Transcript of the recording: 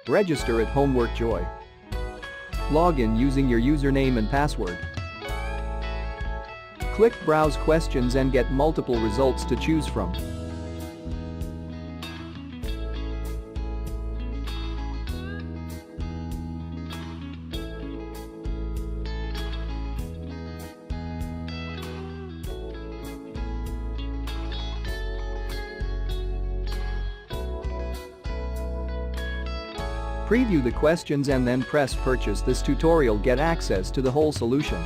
Register at Homework Joy. Log in using your username and password. Click Browse Questions and get multiple results to choose from. Preview the questions and then press Purchase. This tutorial get access to the whole solution.